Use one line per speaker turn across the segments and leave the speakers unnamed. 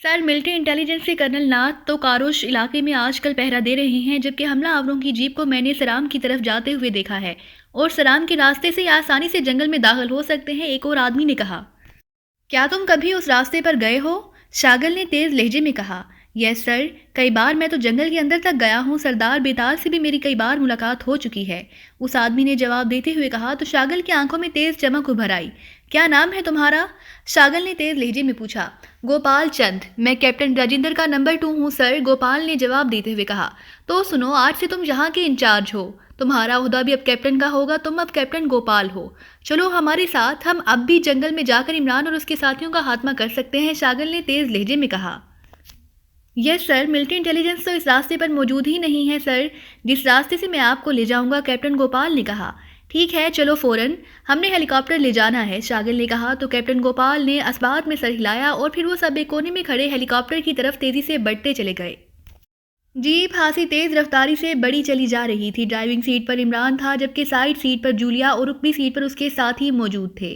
سر military intelligence کے colonel Nath تو کاروش علاقے میں آج کل پہرا دے رہے ہیں، جبکہ حملہ آوروں کی جیپ کو میں نے سرام کی طرف جاتے ہوئے دیکھا ہے اور سرام کے راستے سے آسانی سے جنگل میں داخل ہو سکتے ہیں، ایک اور آدمی نے کہا۔ کیا تم کبھی اس راستے پر گئے ہو؟ شاگل نے تیز لہجے میں کہا۔ یس سر، کئی بار میں تو جنگل کے اندر تک گیا ہوں، سردار بیتال سے بھی میری کئی بار ملاقات ہو چکی ہے، اس آدمی نے جواب دیتے ہوئے کہا تو شاگل کی آنکھوں میں تیز چمک ابھر آئی۔ کیا نام ہے تمہارا؟ شاگل نے تیز لہجے میں پوچھا۔ گوپال چند، میں کیپٹن راجندر کا نمبر 2 ہوں سر، گوپال نے جواب دیتے ہوئے کہا۔ تو سنو، آج سے تم یہاں کے انچارج ہو، تمہارا عہدہ بھی اب کیپٹن کا ہوگا، تم اب کیپٹن گوپال ہو، چلو ہمارے ساتھ، ہم اب بھی جنگل میں جا کر عمران اور اس کے ساتھیوں کا خاتمہ کر سکتے ہیں، شاگل نے تیز لہجے میں کہا۔ یس سر، ملٹری انٹیلیجنس تو اس راستے پر موجود ہی نہیں ہے سر، جس راستے سے میں آپ کو لے جاؤں گا، کیپٹن گوپال نے کہا۔ ٹھیک ہے، چلو فوراً، ہم نے ہیلی کاپٹر لے جانا ہے، شاگل نے کہا تو کیپٹن گوپال نے اسبات میں سر ہلایا اور پھر وہ سب ایک کونے میں کھڑے ہیلی کاپٹر کی طرف تیزی سے بڑھتے چلے گئے۔ جیپ خاصی تیز رفتاری سے بڑی چلی جا رہی تھی، ڈرائیونگ سیٹ پر عمران تھا جبکہ سائیڈ سیٹ پر جولیا اور رکبی سیٹ پر اس کے ساتھی موجود تھے۔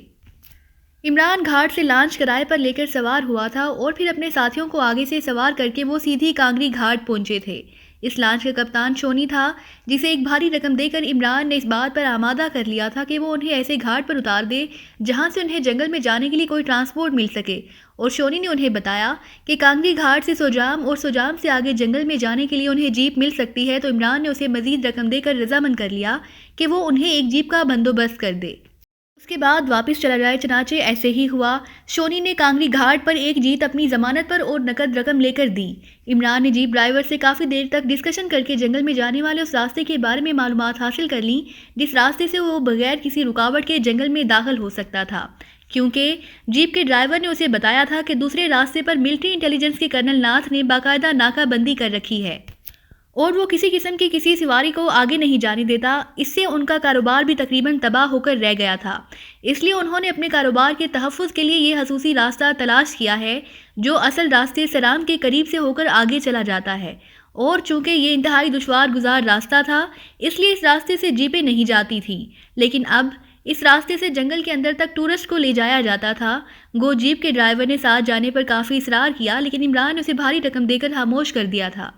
عمران گھاٹ سے لانچ کرائے پر لے کر سوار ہوا تھا اور پھر اپنے ساتھیوں کو آگے سے سوار کر کے وہ سیدھی کانگری گھاٹ پہنچے تھے۔ اس لانچ کا کپتان شونی تھا، جسے ایک بھاری رقم دے کر عمران نے اس بات پر آمادہ کر لیا تھا کہ وہ انہیں ایسے گھاٹ پر اتار دے جہاں سے انہیں جنگل میں جانے کے لیے کوئی ٹرانسپورٹ مل سکے، اور شونی نے انہیں بتایا کہ کانگری گھاٹ سے سوجام اور سوجام سے آگے جنگل میں جانے کے لیے انہیں جیپ مل سکتی ہے، تو عمران نے اسے مزید رقم دے کر رضامند کر لیا کہ وہ انہیں ایک جیپ کا بندوبست کر دے، اس کے بعد واپس چلا جائے۔ چنانچہ ایسے ہی ہوا، شونی نے کانگری گھاٹ پر ایک جیت اپنی ضمانت پر اور نقد رقم لے کر دی۔ عمران نے جیپ ڈرائیور سے کافی دیر تک ڈسکشن کر کے جنگل میں جانے والے اس راستے کے بارے میں معلومات حاصل کر لیں جس راستے سے وہ بغیر کسی رکاوٹ کے جنگل میں داخل ہو سکتا تھا، کیونکہ جیپ کے ڈرائیور نے اسے بتایا تھا کہ دوسرے راستے پر ملٹری انٹیلیجنس کے کرنل ناتھ نے باقاعدہ ناکہ بندی کر رکھی ہے اور وہ کسی قسم کی کسی سواری کو آگے نہیں جانے دیتا، اس سے ان کا کاروبار بھی تقریباً تباہ ہو کر رہ گیا تھا، اس لیے انہوں نے اپنے کاروبار کے تحفظ کے لیے یہ خصوصی راستہ تلاش کیا ہے جو اصل راستے سرام کے قریب سے ہو کر آگے چلا جاتا ہے، اور چونکہ یہ انتہائی دشوار گزار راستہ تھا اس لیے اس راستے سے جیپیں نہیں جاتی تھیں، لیکن اب اس راستے سے جنگل کے اندر تک ٹورسٹ کو لے جایا جاتا تھا۔ گو جیپ کے ڈرائیور نے ساتھ جانے پر کافی اصرار کیا، لیکن عمران نے اسے بھاری رقم دے کر خاموش کر دیا تھا۔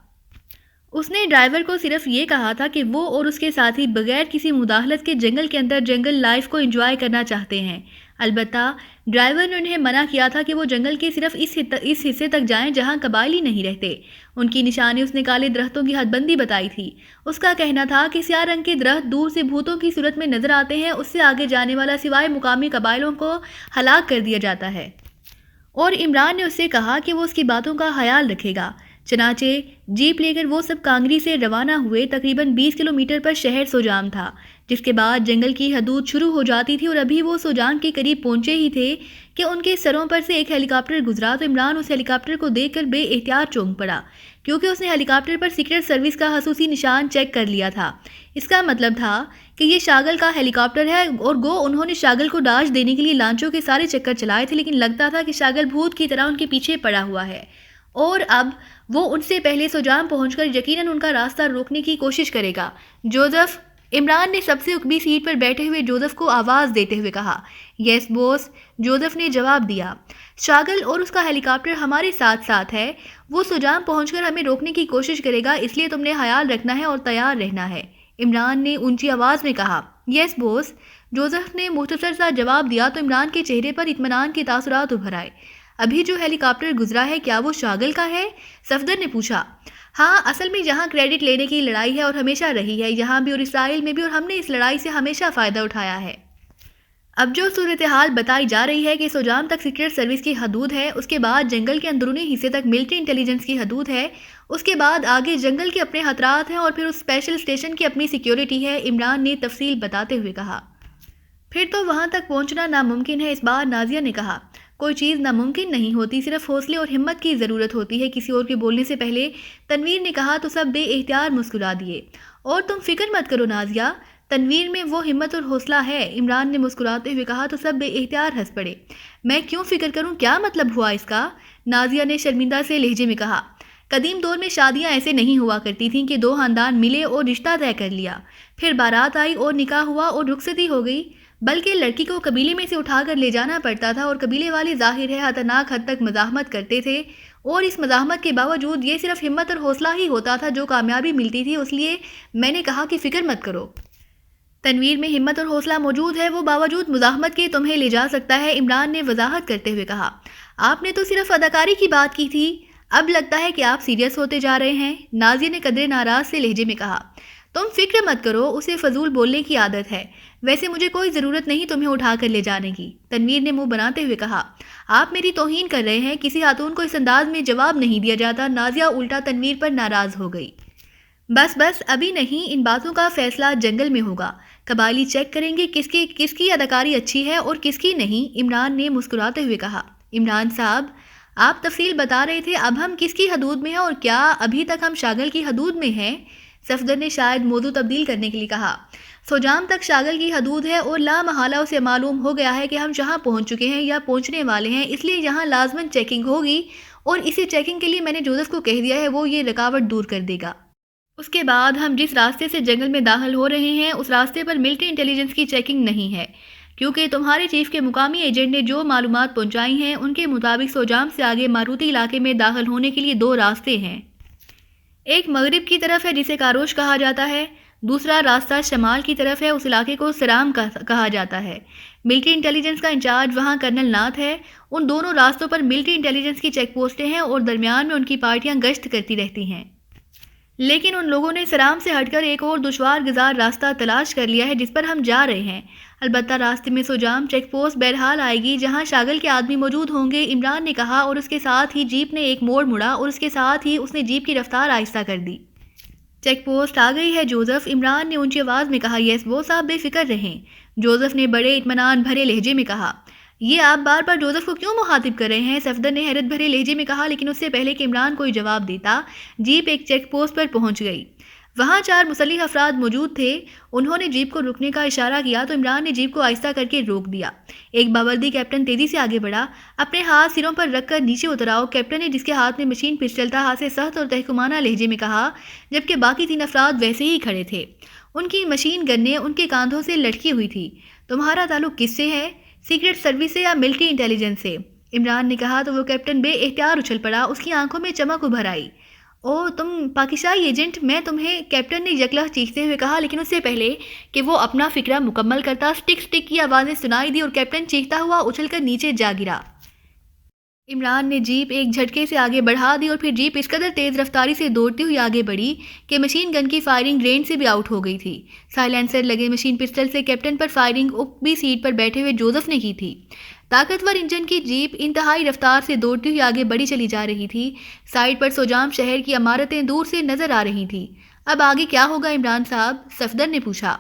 اس نے ڈرائیور کو صرف یہ کہا تھا کہ وہ اور اس کے ساتھی بغیر کسی مداخلت کے جنگل کے اندر جنگل لائف کو انجوائے کرنا چاہتے ہیں، البتہ ڈرائیور نے انہیں منع کیا تھا کہ وہ جنگل کے صرف اس حصے تک جائیں جہاں قبائلی نہیں رہتے۔ ان کی نشانی اس نے کالے درختوں کی حد بندی بتائی تھی، اس کا کہنا تھا کہ سیاہ رنگ کے درخت دور سے بھوتوں کی صورت میں نظر آتے ہیں، اس سے آگے جانے والا سوائے مقامی قبائلوں کو ہلاک کر دیا جاتا ہے، اور عمران نے اس سے کہا کہ وہ اس کی باتوں کا خیال رکھے گا۔ چنانچہ جیپ لے کر وہ سب کانگری سے روانہ ہوئے، تقریباً 20 کلومیٹر پر شہر سوجام تھا، جس کے بعد جنگل کی حدود شروع ہو جاتی تھی، اور ابھی وہ سوجام کے قریب پہنچے ہی تھے کہ ان کے سروں پر سے ایک ہیلی کاپٹر گزرا تو عمران اس ہیلی کاپٹر کو دیکھ کر بے احتیاط چونک پڑا، کیونکہ اس نے ہیلی کاپٹر پر سیکرٹ سروس کا خصوصی نشان چیک کر لیا تھا۔ اس کا مطلب تھا کہ یہ شاگل کا ہیلی کاپٹر ہے، اور گو انہوں نے شاگل کو ڈاج دینے کے لیے لانچوں کے سارے چکر چلائے تھے، لیکن لگتا تھا کہ شاگل بھوت کی طرح ان کے پیچھے پڑا ہوا ہے، اور اب وہ ان سے پہلے سوجام پہنچ کر یقیناً ان کا راستہ روکنے کی کوشش کرے گا۔ جوزف، عمران نے سب سے اوپری سیٹ پر بیٹھے ہوئے جوزف کو آواز دیتے ہوئے کہا۔ یس بوس، جوزف نے جواب دیا۔ شاگل اور اس کا ہیلی کاپٹر ہمارے ساتھ ساتھ ہے، وہ سوجام پہنچ کر ہمیں روکنے کی کوشش کرے گا، اس لیے تم نے خیال رکھنا ہے اور تیار رہنا ہے، عمران نے اونچی آواز میں کہا۔ یس بوس، جوزف نے مختصر سا جواب دیا تو عمران کے چہرے پر اطمینان کے تاثرات ابھر آئے۔ ابھی جو ہیلی کاپٹر گزرا ہے کیا وہ شاگل کا ہے؟ صفدر نے پوچھا۔ ہاں، اصل میں یہاں کریڈٹ لینے کی لڑائی ہے اور ہمیشہ رہی ہے، یہاں بھی اور اسرائیل میں بھی، اور ہم نے اس لڑائی سے ہمیشہ فائدہ اٹھایا ہے۔ اب جو صورتحال بتائی جا رہی ہے کہ سوجام تک سیکرٹ سروس کی حدود ہے، اس کے بعد جنگل کے اندرونی حصے تک ملٹری انٹیلیجنس کی حدود ہے، اس کے بعد آگے جنگل کے اپنے خطرات ہیں، اور پھر اس اسپیشل اسٹیشن کی اپنی سیکیورٹی ہے، عمران نے تفصیل بتاتے ہوئے کہا۔ پھر تو وہاں تک پہنچنا ناممکن ہے، اس بار نازیہ نے کہا۔ کوئی چیز ناممکن نہیں ہوتی، صرف حوصلے اور ہمت کی ضرورت ہوتی ہے، کسی اور کے بولنے سے پہلے تنویر نے کہا تو سب بے اختیار مسکرا دیے۔ اور تم فکر مت کرو نازیہ، تنویر میں وہ ہمت اور حوصلہ ہے، عمران نے مسکراتے ہوئے کہا تو سب بے اختیار ہنس پڑے۔ میں کیوں فکر کروں، کیا مطلب ہوا اس کا؟ نازیہ نے شرمندہ سے لہجے میں کہا۔ قدیم دور میں شادیاں ایسے نہیں ہوا کرتی تھیں کہ دو خاندان ملے اور رشتہ طے کر لیا، پھر بارات آئی اور نکاح ہوا اور رخصتی ہو گئی، بلکہ لڑکی کو قبیلے میں سے اٹھا کر لے جانا پڑتا تھا، اور قبیلے والے ظاہر ہے خطرناک حد تک مزاحمت کرتے تھے، اور اس مزاحمت کے باوجود یہ صرف ہمت اور حوصلہ ہی ہوتا تھا جو کامیابی ملتی تھی، اس لیے میں نے کہا کہ فکر مت کرو، تنویر میں ہمت اور حوصلہ موجود ہے، وہ باوجود مزاحمت کے تمہیں لے جا سکتا ہے، عمران نے وضاحت کرتے ہوئے کہا۔ آپ نے تو صرف اداکاری کی بات کی تھی، اب لگتا ہے کہ آپ سیریس ہوتے جا رہے ہیں، نازیہ نے قدرے ناراض سے لہجے میں کہا۔ تم فکر مت کرو، اسے فضول بولنے کی عادت ہے، ویسے مجھے کوئی ضرورت نہیں تمہیں اٹھا کر لے جانے کی، تنویر نے منہ بناتے ہوئے کہا۔ آپ میری توہین کر رہے ہیں، کسی خاتون کو اس انداز میں جواب نہیں دیا جاتا، نازیہ الٹا تنویر پر ناراض ہو گئی۔ بس ابھی نہیں، ان باتوں کا فیصلہ جنگل میں ہوگا، قبائلی چیک کریں گے کس کی اداکاری اچھی ہے اور کس کی نہیں، عمران نے مسکراتے ہوئے کہا۔ عمران صاحب، آپ تفصیل بتا رہے تھے، اب ہم کس کی حدود میں ہیں اور کیا ابھی تک ہم شاگل کی حدود میں ہیں؟ صفدر نے شاید موضوع تبدیل کرنے کے لیے کہا۔ سوجام تک شاگل کی حدود ہے اور لا محالہ اسے معلوم ہو گیا ہے کہ ہم جہاں پہنچ چکے ہیں یا پہنچنے والے ہیں، اس لیے یہاں لازماً چیکنگ ہوگی اور اسی چیکنگ کے لیے میں نے جوزف کو کہہ دیا ہے، وہ یہ رکاوٹ دور کر دے گا۔ اس کے بعد ہم جس راستے سے جنگل میں داخل ہو رہے ہیں اس راستے پر ملٹری انٹیلیجنس کی چیکنگ نہیں ہے، کیونکہ تمہارے چیف کے مقامی ایجنٹ نے جو معلومات پہنچائی ہیں ان کے مطابق سوجام سے آگے ماروتی علاقے میں داخل ہونے کے لیے 2 راستے ہیں۔ ایک مغرب کی طرف ہے جسے کاروش کہا جاتا ہے، دوسرا راستہ شمال کی طرف ہے، اس علاقے کو سرام کہا جاتا ہے۔ ملٹری انٹیلیجنس کا انچارج وہاں کرنل ناتھ ہے۔ ان دونوں راستوں پر ملٹری انٹیلیجنس کی چیک پوسٹیں ہیں اور درمیان میں ان کی پارٹیاں گشت کرتی رہتی ہیں، لیکن ان لوگوں نے سرام سے ہٹ کر ایک اور دشوار گزار راستہ تلاش کر لیا ہے جس پر ہم جا رہے ہیں۔ البتہ راستے میں سوجام چیک پوسٹ بہرحال آئے گی جہاں شاگل کے آدمی موجود ہوں گے، عمران نے کہا، اور اس کے ساتھ ہی جیپ نے ایک موڑ مڑا اور اس کے ساتھ ہی اس نے جیپ کی رفتار آہستہ کر دی۔ چیک پوسٹ آ گئی ہے جوزف، عمران نے اونچی آواز میں کہا۔ یس وہ صاحب، بے فکر رہیں، جوزف نے بڑے اطمینان بھرے لہجے میں کہا۔ یہ آپ بار بار جوزف کو کیوں مخاطب کر رہے ہیں؟ صفدر نے حیرت بھرے لہجے میں کہا، لیکن اس سے پہلے کہ عمران کوئی جواب دیتا، جیپ ایک چیک پوسٹ پر پہنچ گئی۔ وہاں 4 مسلح افراد موجود تھے، انہوں نے جیپ کو رکنے کا اشارہ کیا تو عمران نے جیپ کو آہستہ کر کے روک دیا۔ ایک باوردی کیپٹن تیزی سے آگے بڑھا، اپنے ہاتھ سروں پر رکھ کر نیچے اتراؤ، کیپٹن نے جس کے ہاتھ میں مشین پسٹل تھا ہاتھ سے سخت اور تحکمانہ لہجے میں کہا، جبکہ باقی 3 افراد ویسے ہی کھڑے تھے، ان کی مشین گنیں ان کے کاندھوں سے لٹکی ہوئی تھی۔ تمہارا تعلق کس سے ہے؟ سیکرٹ سروس سے یا ملٹری انٹیلیجنس سے؟ عمران نے کہا تو وہ کیپٹن بے اختیار اچھل پڑا، اس کی آنکھوں میں چمک ابھر آئی۔ او تم پاکستانی ایجنٹ، میں تمہیں، کیپٹن نے یکلخت چیختے ہوئے کہا، لیکن اس سے پہلے کہ وہ اپنا فکرہ مکمل کرتا سٹک کی آوازیں سنائی دی اور کیپٹن چیختا ہوا اچھل کر نیچے جا گرا۔ عمران نے جیپ ایک جھٹکے سے آگے بڑھا دی اور پھر جیپ اس قدر تیز رفتاری سے دوڑتی ہوئی آگے بڑھی کہ مشین گن کی فائرنگ رینج سے بھی آؤٹ ہو گئی تھی۔ سائلنسر لگے مشین پسٹل سے کیپٹن پر فائرنگ اوپری سیٹ پر بیٹھے ہوئے جوزف نے کی تھی۔ طاقتور انجن کی جیپ انتہائی رفتار سے دوڑتی ہوئی آگے بڑھی چلی جا رہی تھی۔ سائڈ پر سوجام شہر کی عمارتیں دور سے نظر آ رہی تھیں۔ اب آگے کیا ہوگا عمران صاحب؟ صفدر نے پوچھا۔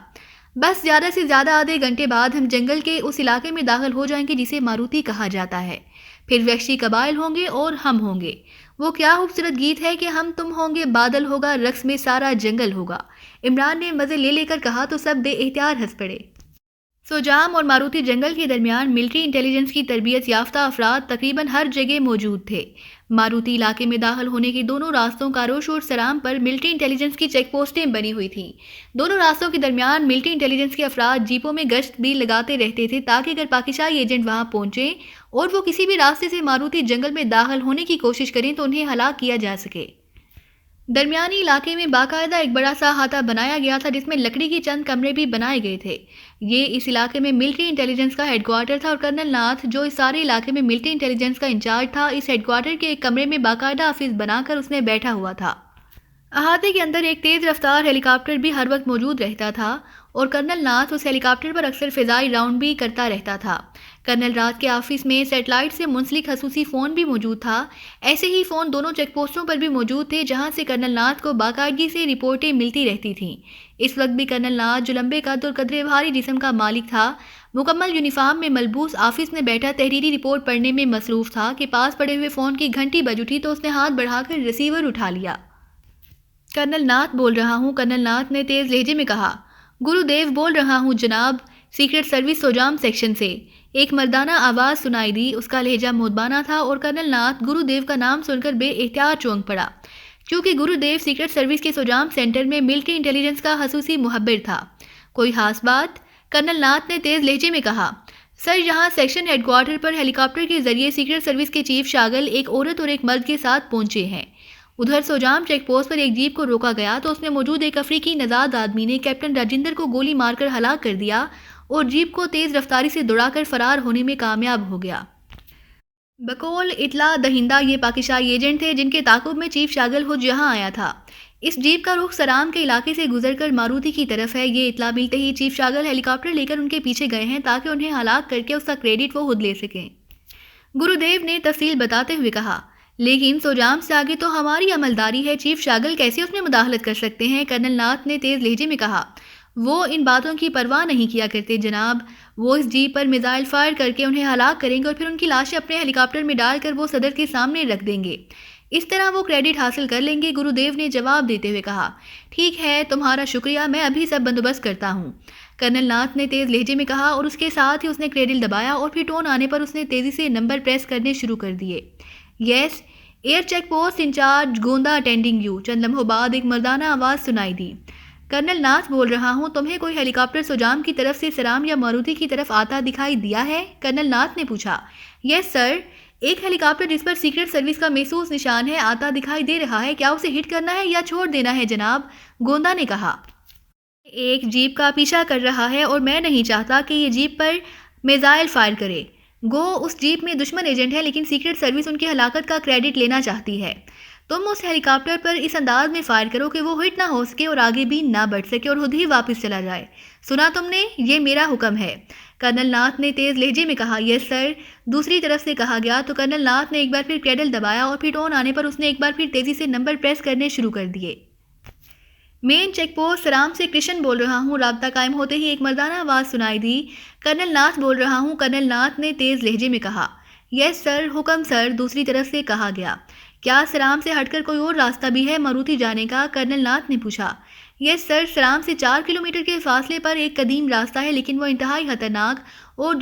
بس زیادہ سے زیادہ آدھے گھنٹے بعد ہم جنگل کے اس علاقے میں داخل ہو جائیں گے جسے ماروتی کہا جاتا ہے، پھر وحشی قبائل ہوں گے اور ہم ہوں گے۔ وہ کیا خوبصورت گیت ہے کہ ہم تم ہوں گے، بادل ہوگا، رقص میں سارا جنگل ہوگا، عمران نے مزے لے کر کہا تو سب بے اختیار ہنس پڑے۔ سوجام اور ماروتی جنگل کے درمیان ملٹری انٹیلیجنس کی تربیت یافتہ افراد تقریباً ہر جگہ موجود تھے۔ ماروتی علاقے میں داخل ہونے کے دونوں راستوں کاروش اور سرام پر ملٹری انٹیلیجنس کی چیک پوسٹیں بنی ہوئی تھیں۔ دونوں راستوں کے درمیان ملٹری انٹیلیجنس کے افراد جیپوں میں گشت بھی لگاتے رہتے تھے تاکہ اگر پاکستانی ایجنٹ وہاں پہنچیں اور وہ کسی بھی راستے سے ماروتی جنگل میں داخل ہونے کی کوشش کریں تو انہیں ہلاک کیا جا سکے۔ درمیانی علاقے میں باقاعدہ ایک بڑا سا احاطہ بنایا گیا تھا جس میں لکڑی کے چند کمرے بھی بنائے گئے تھے۔ یہ اس علاقے میں ملٹری انٹیلیجنس کا ہیڈ کوارٹر تھا اور کرنل ناتھ جو اس سارے علاقے میں ملٹری انٹیلیجنس کا انچارج تھا، اس ہیڈ کوارٹر کے ایک کمرے میں باقاعدہ آفس بنا کر اس نے بیٹھا ہوا تھا۔ احاطے کے اندر ایک تیز رفتار ہیلی کاپٹر بھی ہر وقت موجود رہتا تھا اور کرنل ناتھ اس ہیلی کاپٹر پر اکثر فضائی راؤنڈ بھی کرتا رہتا تھا۔ کرنل ناتھ کے آفس میں سیٹلائٹ سے منسلک خصوصی فون بھی موجود تھا۔ ایسے ہی فون دونوں چیک پوسٹوں پر بھی موجود تھے جہاں سے کرنل ناتھ کو باقاعدگی سے رپورٹیں ملتی رہتی تھیں۔ اس وقت بھی کرنل ناتھ جو لمبے قد اور قدرے بھاری جسم کا مالک تھا، مکمل یونیفارم میں ملبوس آفس میں بیٹھا تحریری رپورٹ پڑھنے میں مصروف تھا کہ پاس پڑے ہوئے فون کی گھنٹی بج اٹھی تو اس نے ہاتھ بڑھا کر ریسیور اٹھا لیا۔ کرنل ناتھ بول رہا ہوں، کرنل ناتھ نے تیز لہجے میں کہا۔ گرو دیو بول رہا ہوں جناب، سیکرٹ سروس سوجام سیکشن سے، ایک مردانہ آواز سنائی دی۔ اس کا لہجہ مودبانہ تھا اور کرنل ناتھ گرو دیو کا نام سن کر بے اختیار چونک پڑا، کیونکہ گرو دیو سیکرٹ سروس کے سوجام سینٹر میں ملٹری انٹیلیجنس کا خصوصی مخبر تھا۔ کوئی خاص بات؟ کرنل ناتھ نے تیز لہجے میں کہا۔ سر، یہاں سیکشن ہیڈ کوارٹر پر ہیلی کاپٹر کے ذریعے سیکرٹ سروس کے چیف شاگل ایک عورت اور ایک مرد کے ساتھ پہنچے ہیں۔ ادھر سوجام چیک پوسٹ پر ایک جیپ کو روکا گیا تو اس میں موجود ایک افریقی نژاد آدمی نے کیپٹن راجندر کو گولی مار کر ہلاک کر دیا اور جیپ کو تیز رفتاری سے دوڑا کر فرار ہونے میں کامیاب ہو گیا۔ بقول اطلاع دہندہ یہ پاکستانی ایجنٹ تھے جن کے تعاقب میں چیف شاگل خود یہاں آیا تھا۔ اس جیپ کا رخ سرام کے علاقے سے گزر کر ماروتی کی طرف ہے۔ یہ اطلاع ملتے ہی چیف شاگل ہیلی کاپٹر لے کر ان کے پیچھے گئے ہیں تاکہ انہیں ہلاک کر کے اس کا کریڈٹ وہ خود لے سکیں۔ گرودیو نے تفصیل بتاتے ہوئے کہا، لیکن سوجام سے آگے تو ہماری عملداری ہے، چیف شاگل کیسے اس میں مداخلت کر سکتے ہیں؟ کرنل ناتھ نے تیز لہجے میں کہا۔ وہ ان باتوں کی پرواہ نہیں کیا کرتے جناب، وہ اس جیپ پر میزائل فائر کر کے انہیں ہلاک کریں گے اور پھر ان کی لاشیں اپنے ہیلی کاپٹر میں ڈال کر وہ صدر کے سامنے رکھ دیں گے، اس طرح وہ کریڈٹ حاصل کر لیں گے۔ گرودیو نے جواب دیتے ہوئے کہا، ٹھیک ہے، تمہارا شکریہ، میں ابھی سب بندوبست کرتا ہوں، کرنل ناتھ نے تیز لہجے میں کہا، اور اس کے ساتھ ہی اس نے کریڈل دبایا اور پھر ٹون آنے پر اس نے تیزی سے نمبر پریس کرنے شروع کر دیے۔ Yes air check post in-charge Gonda attending you. چند لمحوں بعد ایک مردانہ آواز سنائی دی، کرنل ناتھ بول رہا ہوں، تمہیں کوئی ہیلی کاپٹر سوجام کی طرف سے سرام یا ماروتی کی طرف آتا دکھائی دیا ہے؟ کرنل ناتھ نے پوچھا۔ یس سر، ایک ہیلی کاپٹر جس پر سیکرٹ سروس کا محسوس نشان ہے آتا دکھائی دے رہا ہے، کیا اسے ہٹ کرنا ہے یا چھوڑ دینا ہے جناب؟ گوندا نے کہا۔ ایک جیپ کا پیچھا کر رہا ہے اور میں نہیں چاہتا کہ یہ جیپ پر میزائل فائر کرے۔ گو اس جیپ میں دشمن ایجنٹ ہے لیکن سیکرٹ سروس ان کی ہلاکت کا کریڈٹ لینا چاہتی ہے۔ تم اس ہیلی کاپٹر پر اس انداز میں فائر کرو کہ وہ ہٹ نہ ہو سکے اور آگے بھی نہ بڑھ سکے اور خود ہی واپس چلا جائے۔ سنا تم نے؟ یہ میرا حکم ہے، کرنل ناتھ نے تیز لہجے میں کہا۔ یس سر، دوسری طرف سے کہا گیا تو کرنل ناتھ نے ایک بار پھر کریڈل دبایا اور پھر ٹون آنے پر اس نے ایک بار پھر تیزی سے نمبر پریس کرنے شروع کر دیے۔ مین چیک پوسٹ سرام سے کرشن بول رہا ہوں۔ رابطہ قائم ہوتے ہی ایک مردانہ آواز سنائی دی، کرنل ناتھ بول رہا ہوں، کرنل ناتھ نے تیز لہجے میں کہا۔ یس سر، حکم سر، دوسری طرف سے کہا گیا۔ کیا سرام سے ہٹ کر کوئی اور راستہ بھی ہے ماروتی جانے کا؟ کرنل ناتھ نے پوچھا۔ یس سر، سرام سے 4 کلومیٹر کے فاصلے پر ایک قدیم راستہ ہے لیکن وہ انتہائی خطرناک اور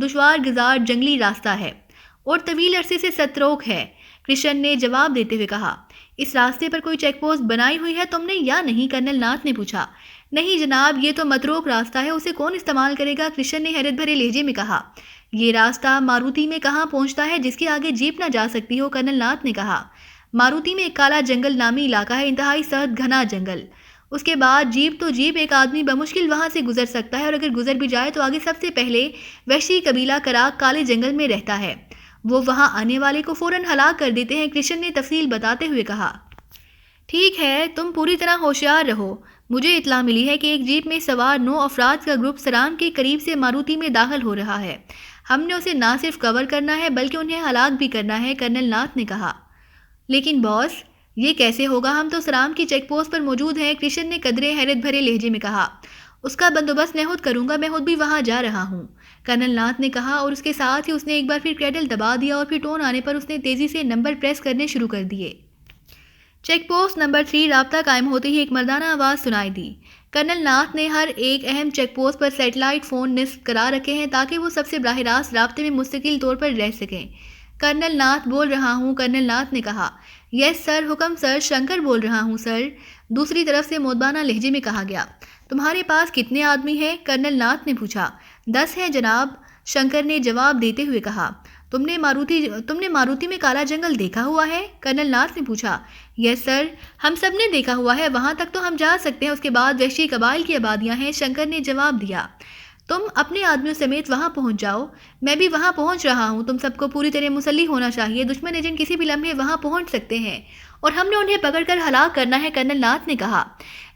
دشوار گزار جنگلی راستہ ہے اور طویل عرصے سے ستروک ہے، کرشن نے جواب دیتے ہوئے کہا۔ اس راستے پر کوئی چیک پوسٹ بنائی ہوئی ہے تم نے یا نہیں؟ کرنل ناتھ نے پوچھا۔ نہیں جناب، یہ تو متروک راستہ ہے، اسے کون استعمال کرے گا؟ کرشن نے حیرت بھرے لہجے میں کہا۔ یہ راستہ ماروتی میں کہاں پہنچتا ہے جس کے آگے جیپ نہ جا سکتی ہو؟ کرنل ناتھ نے کہا۔ ماروتی میں ایک کالا جنگل نامی علاقہ ہے، انتہائی سخت گھنا جنگل، اس کے بعد جیپ تو جیپ، ایک آدمی بمشکل وہاں سے گزر سکتا ہے اور اگر گزر بھی جائے تو آگے سب سے پہلے وحشی قبیلہ کراک کالے جنگل میں رہتا ہے، وہ وہاں آنے والے کو فوراً ہلاک کر دیتے ہیں، کرشن نے تفصیل بتاتے ہوئے کہا۔ ٹھیک ہے، تم پوری طرح ہوشیار رہو۔ مجھے اطلاع ملی ہے کہ ایک جیپ میں سوار 9 افراد کا گروپ سرام کے قریب سے ماروتی میں داخل ہو رہا ہے، ہم نے اسے نہ صرف کور کرنا ہے بلکہ انہیں ہلاک بھی کرنا ہے، کرنل ناتھ نے کہا۔ لیکن باس، یہ کیسے ہوگا؟ ہم تو سرام کی چیک پوسٹ پر موجود ہیں، کرشن نے قدرے حیرت بھرے لہجے میں کہا۔ اس کا بندوبست میں خود کروں گا، میں خود بھی وہاں جا رہا ہوں، کرنل ناتھ نے کہا، اور اس کے ساتھ ہی اس نے ایک بار پھر کریڈل دبا دیا اور پھر ٹون آنے پر اس نے تیزی سے نمبر پریس کرنے شروع کر دیے۔ چیک پوسٹ نمبر 3 رابطہ قائم ہوتے ہی ایک مردانہ آواز سنائی دی، کرنل ناتھ نے ہر ایک اہم چیک پوسٹ پر سیٹلائٹ فون نصب کرا رکھے ہیں تاکہ وہ سب سے براہ راست رابطے میں مستقل طور پر رہ سکیں۔ کرنل ناتھ بول رہا ہوں، کرنل ناتھ نے کہا۔ یس سر، حکم سر، شنکر بول رہا ہوں سر، دوسری طرف سے مودبانہ لہجے میں کہا گیا۔ تمہارے پاس کتنے آدمی ہیں؟ کرنل ناتھ نے پوچھا۔ 10 ہیں جناب، شنکر نے جواب دیتے ہوئے کہا۔ تم نے ماروتی میں کالا جنگل دیکھا ہوا ہے؟ کرنل ناتھ نے پوچھا۔ یس سر، ہم سب نے دیکھا ہوا ہے، وہاں تک تو ہم جا سکتے ہیں، اس کے بعد وحشی قبائل کی آبادیاں ہیں، شنکر نے جواب دیا۔ تم اپنے آدمیوں سمیت وہاں پہنچ جاؤ، میں بھی وہاں پہنچ رہا ہوں، تم سب کو پوری طرح مسلح ہونا چاہیے، دشمن ایجنٹ کسی بھی لمحے وہاں پہنچ سکتے ہیں اور ہم نے انہیں پکڑ کر ہلاک کرنا ہے، کرنل ناتھ نے کہا۔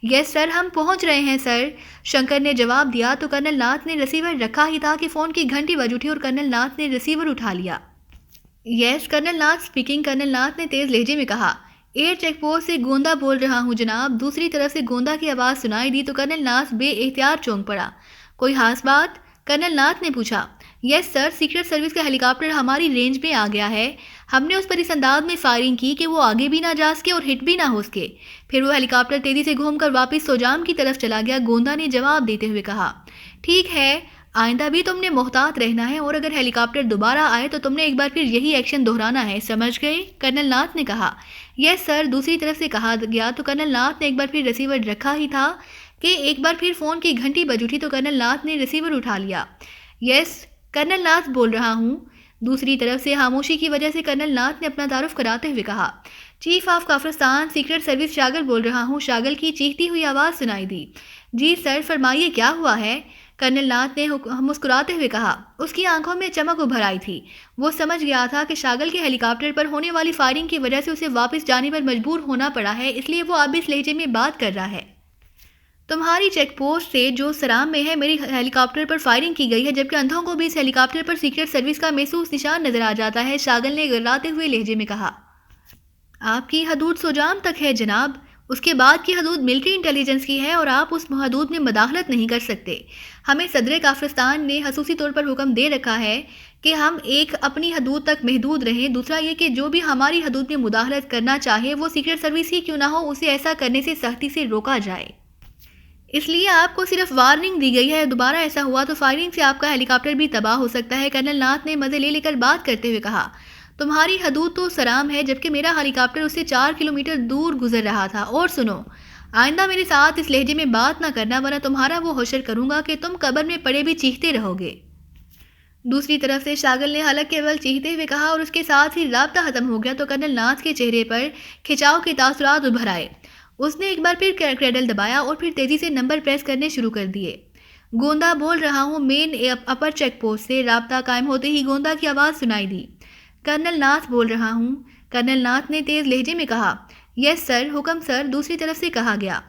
یس سر، ہم پہنچ رہے ہیں سر، شنکر نے جواب دیا تو کرنل ناتھ نے ریسیور رکھا ہی تھا کہ فون کی گھنٹی بج اٹھی اور کرنل ناتھ نے ریسیور اٹھا لیا۔ Yes colonel Nath speaking, colonel Nath نے تیز لہجے میں کہا۔ ایئر چیک پوسٹ سے گوندا بول رہا ہوں جناب، دوسری طرف سے گوندا کی آواز سنائی دی تو کرنل ناتھ بے اختیار چونک پڑا۔ کوئی خاص بات؟ کرنل ناتھ نے پوچھا۔ یس سر، سیکرٹ سروس کا ہیلی کاپٹر ہماری رینج میں آ گیا ہے، ہم نے اس پر اس انداز میں فائرنگ کی کہ وہ آگے بھی نہ جا سکے اور ہٹ بھی نہ ہو سکے، پھر وہ ہیلی کاپٹر تیزی سے گھوم کر واپس سوجام کی طرف چلا گیا، گوندا نے جواب دیتے ہوئے کہا۔ ٹھیک ہے، آئندہ بھی تم نے محتاط رہنا ہے اور اگر ہیلی کاپٹر دوبارہ آئے تو تم نے ایک بار پھر یہی ایکشن دہرانا ہے، سمجھ گئے؟ کرنل ناتھ نے کہا۔ یس سر، دوسری طرف سے کہا گیا تو کرنل ناتھ نے ایک بار پھر ریسیور رکھا ہی تھا کہ ایک بار پھر فون کی گھنٹی بج اٹھی تو کرنل ناتھ نے ریسیور اٹھا لیا۔ یس کرنل ناتھ بول رہا ہوں۔ دوسری طرف سے خاموشی کی وجہ سے کرنل ناتھ نے اپنا تعارف کراتے ہوئے کہا، چیف آف کافرستان سیکرٹ سروس شاگل بول رہا ہوں۔ شاگل کی چیختی ہوئی آواز سنائی دی۔ جی سر، فرمائیے کیا ہوا ہے؟ کرنل ناتھ نے مسکراتے ہوئے کہا۔ اس کی آنکھوں میں چمک ابھر آئی تھی۔ وہ سمجھ گیا تھا کہ شاگل کے ہیلی کاپٹر پر ہونے والی فائرنگ کی وجہ سے اسے واپس جانے پر مجبور ہونا پڑا ہے، اس لیے وہ اب اس لہجے میں بات کر رہا ہے۔ تمہاری چیک پوسٹ سے جو سرام میں ہے میری ہیلی کاپٹر پر فائرنگ کی گئی ہے، جبکہ اندھوں کو بھی اس ہیلی کاپٹر پر سیکرٹ سروس کا محسوس نشان نظر آ جاتا ہے، شاگل نے گراتے ہوئے لہجے میں کہا۔ آپ کی حدود سوجام تک ہے جناب، اس کے بعد کی حدود ملٹری انٹیلیجنس کی ہے اور آپ اس حدود میں مداخلت نہیں کر سکتے۔ ہمیں صدر کافرستان نے خصوصی طور پر حکم دے رکھا ہے کہ ہم ایک اپنی حدود تک محدود رہیں، دوسرا یہ کہ جو بھی ہماری حدود میں مداخلت کرنا چاہے وہ سیکرٹ سروس ہی کیوں نہ ہو، اسے ایسا کرنے سے سختی سے روکا جائے۔ اس لیے آپ کو صرف وارننگ دی گئی ہے، دوبارہ ایسا ہوا تو فائرنگ سے آپ کا ہیلی کاپٹر بھی تباہ ہو سکتا ہے۔ کرنل ناتھ نے مزے لے کر بات کرتے ہوئے کہا، تمہاری حدود تو سرام ہے، جبکہ میرا ہیلی کاپٹر اس سے 4 کلومیٹر دور گزر رہا تھا۔ اور سنو، آئندہ میرے ساتھ اس لہجے میں بات نہ کرنا، ورنہ تمہارا وہ حشر کروں گا کہ تم قبر میں پڑے بھی چیختے رہو گے۔ دوسری طرف سے شاگل نے حلق کے بل چیختے ہوئے کہا اور اس کے ساتھ ہی رابطہ ختم ہو گیا تو کرنل ناتھ کے چہرے پر کھچاؤ کے تاثرات ابھر آئے۔ اس نے ایک بار پھر کریڈل دبایا اور پھر تیزی سے نمبر پریس کرنے شروع کر دیے۔ گوندا بول رہا ہوں، مین اپر چیک پوسٹ سے۔ رابطہ قائم ہوتے ہی گوندا کی آواز سنائی دی۔ کرنل ناتھ بول رہا ہوں۔ کرنل ناتھ نے تیز لہجے میں کہا، یس سر، حکم سر۔ دوسری طرف سے کہا گیا،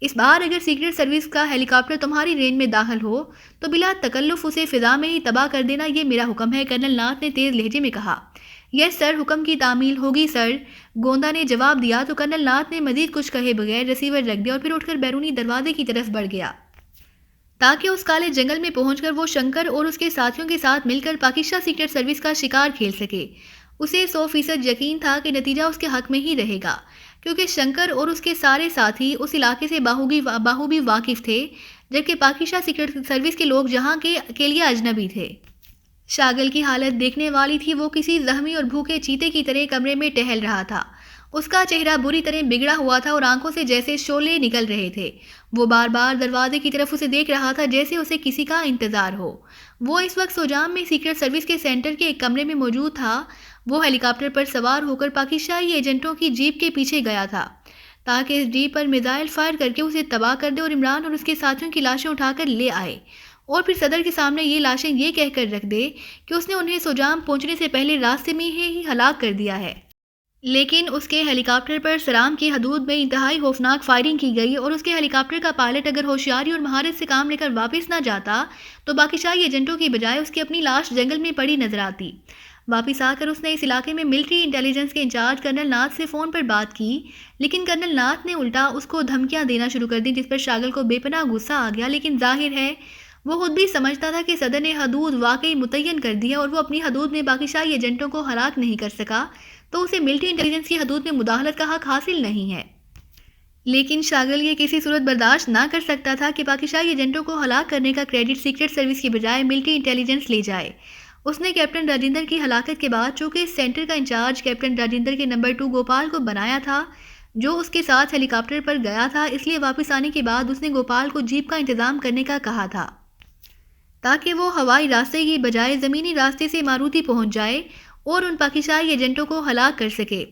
اس بار اگر سیکرٹ سروس کا ہیلی کاپٹر تمہاری رینج میں داخل ہو تو بلا تکلف اسے فضا میں ہی تباہ کر دینا، یہ میرا حکم ہے۔ کرنل ناتھ نے تیز لہجے میں کہا، یس سر، حکم کی تعمیل ہوگی سر، گوندا نے جواب دیا تو کرنل ناتھ نے مزید کچھ کہے بغیر ریسیور رکھ دیا اور پھر اٹھ کر بیرونی دروازے کی طرف بڑھ گیا تاکہ اس کالے جنگل میں پہنچ کر وہ شنکر اور اس کے ساتھیوں کے ساتھ مل کر پاکستان سیکرٹ سروس کا شکار کھیل سکے۔ اسے 100% یقین تھا کہ نتیجہ اس کے حق میں ہی رہے گا، کیونکہ شنکر اور اس کے سارے ساتھی اس علاقے سے باہوبی واقف تھے، جبکہ پاکستان سیکرٹ سروس کے لوگ جہاں کے لیے اجنبی تھے۔ شاگل کی حالت دیکھنے والی تھی، وہ کسی زخمی اور بھوکے چیتے کی طرح کمرے میں ٹہل رہا تھا۔ اس کا چہرہ بری طرح بگڑا ہوا تھا اور آنکھوں سے جیسے شعلے نکل رہے تھے۔ وہ بار بار دروازے کی طرف اسے دیکھ رہا تھا جیسے اسے کسی کا انتظار ہو۔ وہ اس وقت سوجام میں سیکرٹ سروس کے سینٹر کے ایک کمرے میں موجود تھا۔ وہ ہیلی کاپٹر پر سوار ہو کر پاکستانی ایجنٹوں کی جیپ کے پیچھے گیا تھا تاکہ اس جیپ پر میزائل فائر کر کے اسے تباہ کر دے اور عمران اور اس کے ساتھیوں کی لاشیں اٹھا کر لے آئے اور پھر صدر کے سامنے یہ لاشیں یہ کہہ کر رکھ دے کہ اس نے انہیں سوجام پہنچنے سے پہلے راستے میں ہی ہلاک کر دیا ہے۔ لیکن اس کے ہیلی کاپٹر پر سرام کی حدود میں انتہائی خوفناک فائرنگ کی گئی اور اس کے ہیلی کاپٹر کا پائلٹ اگر ہوشیاری اور مہارت سے کام لے کر واپس نہ جاتا تو پاکستانی ایجنٹوں کی بجائے اس کی اپنی لاش جنگل میں پڑی نظر آتی۔ واپس آ کر اس نے اس علاقے میں ملٹری انٹیلیجنس کے انچارج کرنل ناتھ سے فون پر بات کی، لیکن کرنل ناتھ نے الٹا اس کو دھمکیاں دینا شروع کر دی، جس پر شاگل کو بے پناہ غصہ آ گیا۔ لیکن ظاہر ہے وہ خود بھی سمجھتا تھا کہ صدر نے حدود واقعی متعین کر دی ہے اور وہ اپنی حدود میں پاکستانی ایجنٹوں کو ہلاک نہیں کر سکا تو اسے ملٹری انٹیلیجنس کی حدود میں مداخلت کا حق حاصل نہیں ہے۔ لیکن شاگل یہ کسی صورت برداشت نہ کر سکتا تھا کہ پاکستانی ایجنٹوں کو ہلاک کرنے کا کریڈٹ سیکرٹ سروس کی بجائے ملٹری انٹیلیجنس لے جائے۔ اس نے کیپٹن راجندر کی ہلاکت کے بعد چونکہ اس سینٹر کا انچارج کیپٹن راجندر کے نمبر 2 گوپال کو بنایا تھا جو اس کے ساتھ ہیلی کاپٹر پر گیا تھا، اس لیے واپس آنے کے بعد اس نے گوپال کو جیپ کا انتظام کرنے کا کہا تھا تاکہ وہ ہوائی راستے کی بجائے زمینی راستے سے ماروتی پہنچ جائے اور ان پاکستانی ایجنٹوں کو ہلاک کر سکے۔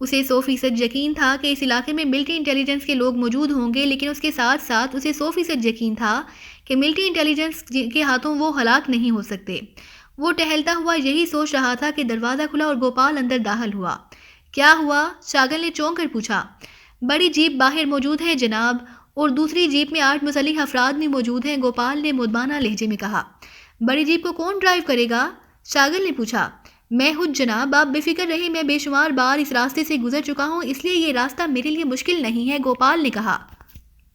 اسے 100% یقین تھا کہ اس علاقے میں ملٹری انٹیلیجنس کے لوگ موجود ہوں گے، لیکن اس کے ساتھ ساتھ اسے 100% یقین تھا کہ ملٹری انٹیلیجنس کے ہاتھوں وہ ہلاک نہیں ہو سکتے۔ وہ ٹہلتا ہوا یہی سوچ رہا تھا کہ دروازہ کھلا اور گوپال اندر داخل ہوا۔ کیا ہوا؟ شاگل نے چونک کر پوچھا۔ بڑی جیپ باہر موجود ہے جناب، اور دوسری جیپ میں 8 مسلح افراد بھی موجود ہیں، گوپال نے مدبانہ لہجے میں کہا۔ بڑی جیپ کو کون ڈرائیو کرے گا؟ شاگل نے پوچھا۔ میں خود جناب، آپ بے فکر رہے، میں بے شمار بار اس راستے سے گزر چکا ہوں، اس لیے یہ راستہ میرے لیے مشکل نہیں ہے، گوپال نے کہا۔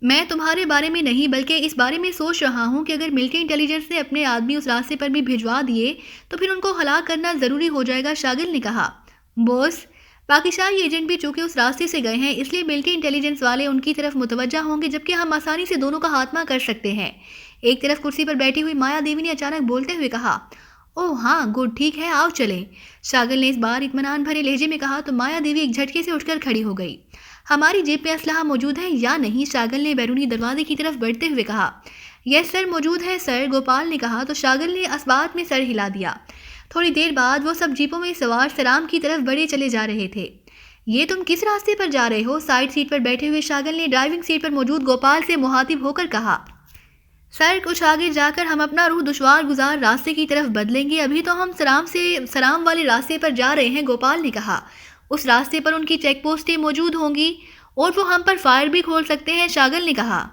میں تمہارے بارے میں نہیں بلکہ اس بارے میں سوچ رہا ہوں کہ اگر ملٹری انٹیلیجنس نے اپنے آدمی اس راستے پر بھی بھجوا دیے تو پھر ان کو ہلاک کرنا ضروری ہو جائے گا، شاگل نے کہا۔ بوس، پاکستانی ایجنٹ بھی چونکہ اس راستے سے گئے ہیں اس لیے ملٹری انٹیلیجنس والے ان کی طرف متوجہ ہوں گے، جبکہ ہم آسانی سے دونوں کا خاتمہ کر سکتے ہیں۔ ایک طرف کرسی پر بیٹھی ہوئی مایا دیوی نے اچانک بولتے ہوئے کہا، اوہ ہاں گڈ، ٹھیک ہے، آؤ چلیں۔ شاگل نے اس بار اطمینان بھرے لہجے میں کہا تو مایا دیوی ایک جھٹکے سے اٹھ کر کھڑی ہو گئی۔ ہماری جیب میں اسلحہ موجود ہے یا نہیں؟ شاگل نے بیرونی دروازے کی طرف بڑھتے ہوئے کہا۔ یس سر موجود ہے سر، گوپال نے کہا تو شاگل نے اسبات میں سر ہلا دیا۔ تھوڑی دیر بعد وہ سب جیپوں میں سوار سرام کی طرف بڑھے چلے جا رہے تھے۔ یہ تم کس راستے پر جا رہے ہو؟ سائیڈ سیٹ پر بیٹھے ہوئے شاگل نے ڈرائیونگ سیٹ پر موجود گوپال سے مخاطب ہو کر کہا۔ سر کچھ آگے جا کر ہم اپنا روح دشوار گزار راستے کی طرف بدلیں گے، ابھی تو ہم سرام والے راستے پر جا رہے ہیں، گوپال نے کہا۔ اس راستے پر ان کی چیک پوسٹیں موجود ہوں گی اور وہ ہم پر فائر بھی کھول سکتے ہیں، شاگل نے کہا۔